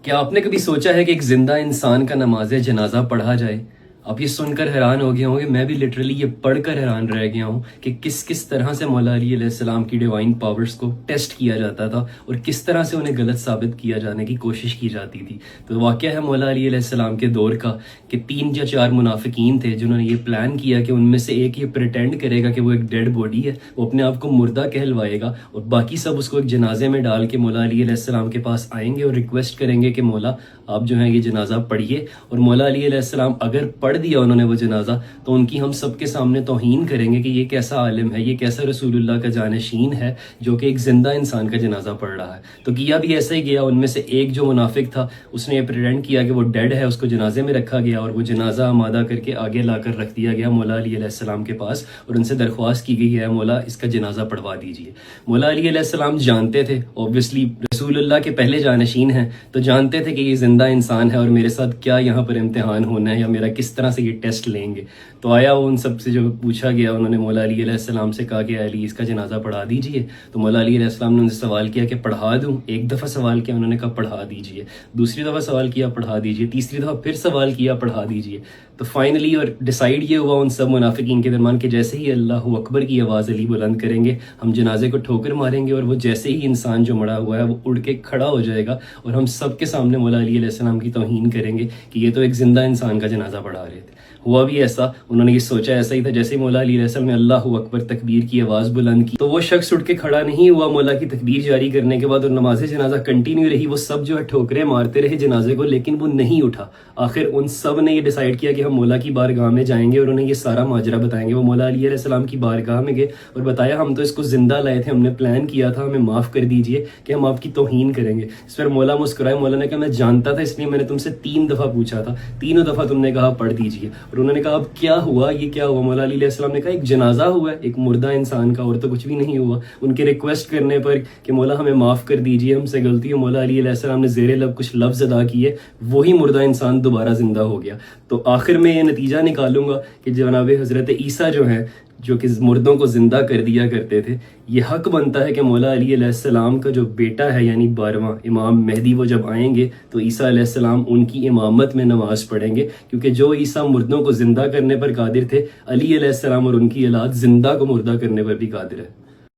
کیا آپ نے کبھی سوچا ہے کہ ایک زندہ انسان کا نماز جنازہ پڑھا جائے؟ آپ یہ سن کر حیران ہو گئے ہوں گے، میں بھی لٹرلی یہ پڑھ کر حیران رہ گیا ہوں کہ کس طرح سے مولا علی علیہ السلام کی ڈیوائن پاورز کو ٹیسٹ کیا جاتا تھا اور کس طرح سے انہیں غلط ثابت کیا جانے کی کوشش کی جاتی تھی۔ تو واقعہ ہے مولا علی علیہ السلام کے دور کا کہ 3 یا 4 منافقین تھے جنہوں نے یہ پلان کیا کہ ان میں سے ایک یہ پریٹینڈ کرے گا کہ وہ ایک ڈیڈ باڈی ہے، وہ اپنے آپ کو مردہ کہلوائے گا، اور باقی سب اس کو ایک جنازے میں ڈال کے مولا علی علیہ السلام کے پاس آئیں گے اور ریکویسٹ کریں گے کہ مولا آپ جو ہیں یہ جنازہ پڑھیے، اور مولا علی علیہ السلام اگر پڑھ دیا انہوں نے وہ جنازہ تو ان کی ہم سب کے سامنے توہین کریں گے کہ یہ کیسا عالم ہے، یہ کیسا رسول اللہ کا جانشین ہے جو کہ ایک زندہ انسان کا جنازہ پڑھ رہا ہے۔ تو کیا بھی ایسا ہی گیا، ان میں سے ایک جو منافق تھا اس نے یہ پریٹینڈ کیا کہ وہ ڈیڈ ہے، اس کو جنازے میں رکھا گیا اور وہ جنازہ آمادہ کر کے آگے لا کر رکھ دیا گیا مولا علی علیہ السلام کے پاس، اور ان سے درخواست کی گئی ہے مولا اس کا جنازہ پڑھوا دیجیے۔ مولا علی علیہ السلام جانتے تھے، اوبویسلی رسول اللہ کے پہلے جانشین ہیں تو جانتے تھے کہ یہ زندہ انسان ہے اور میرے ساتھ کیا یہاں پر امتحان ہونا ہے یا میرا کس طرح سے یہ ٹیسٹ لیں گے۔ تو آیا وہ ان سب سے جو پوچھا گیا، انہوں نے مولا علی علیہ السلام سے کہا کہ علی اس کا جنازہ پڑھا دیجئے۔ تو مولا علی علیہ السلام نے ان سے سوال کیا کہ پڑھا دوں؟ ایک دفعہ سوال کیا، انہوں نے کہا پڑھا دیجئے۔ دوسری دفعہ سوال کیا، پڑھا دیجئے۔ تیسری دفعہ پھر سوال کیا، پڑھا دیجئے۔ تو فائنلی اور ڈیسائیڈ یہ ہوا ان سب منافقین کے درمیان کہ جیسے ہی اللہ اکبر کی آواز علی بلند کریں گے ہم جنازے کو ٹھوکر ماریں گے، اور وہ جیسے ہی انسان جو مڑا ہوا ہے وہ اڑ کے کھڑا ہو جائے گا اور ہم سب کے سامنے مولا علی علیہ السلام کی توہین کریں گے کہ یہ تو ایک زندہ انسان کا جنازہ پڑھا رہے تھے۔ ہوا بھی ایسا، انہوں نے یہ سوچا ایسا ہی تھا، جیسے ہی مولا علی علیہ السلام نے اللہ اکبر تکبیر کی آواز بلند کی تو وہ شخص اٹھ کے کھڑا نہیں ہوا مولا کی تکبیر جاری کرنے کے بعد، اور نماز جنازہ کنٹینیو رہی۔ وہ سب جو ہے ٹھوکریں مارتے رہے جنازے کو، لیکن وہ نہیں اٹھا۔ آخر ان سب نے یہ ڈیسائیڈ کیا کہ ہم مولا کی بارگاہ میں جائیں گے اور انہیں یہ سارا ماجرا بتائیں گے۔ وہ مولا علی علیہ السلام کی بارگاہ میں گئے اور بتایا ہم تو اس کو زندہ لائے تھے، ہم نے پلان کیا تھا، ہمیں معاف کر دیجئے کہ ہم آپ کی توہین کریں گے۔ اس پر مولا مسکرائے، مولا نے کہا میں جانتا تھا، اس لیے میں نے تم سے 3 دفعہ پوچھا تھا، تینوں دفعہ تم نے کہا پڑھ دیجئے۔ اور انہوں نے کہا اب کیا ہوا، یہ کیا ہوا؟ مولا علی علیہ السلام نے کہا ایک جنازہ ہوا ہے ایک مردہ انسان کا، اور تو کچھ بھی نہیں ہوا۔ ان کے ریکویسٹ کرنے پر کہ مولا ہمیں معاف کر دیجئے، ہم سے غلطی ہے، مولا علی علیہ السلام نے زیر لب کچھ لفظ ادا کیے، وہی مردہ انسان دوبارہ زندہ ہو گیا۔ تو آخر میں یہ نتیجہ نکالوں گا کہ جناب حضرت عیسیٰ جو ہیں، جو کہ مردوں کو زندہ کر دیا کرتے تھے، یہ حق بنتا ہے کہ مولا علی علیہ السلام کا جو بیٹا ہے یعنی 12واں امام مہدی، وہ جب آئیں گے تو عیسیٰ علیہ السلام ان کی امامت میں نماز پڑھیں گے، کیونکہ جو عیسیٰ مردوں کو زندہ کرنے پر قادر تھے، علی علیہ السلام اور ان کی اولاد زندہ کو مردہ کرنے پر بھی قادر ہے۔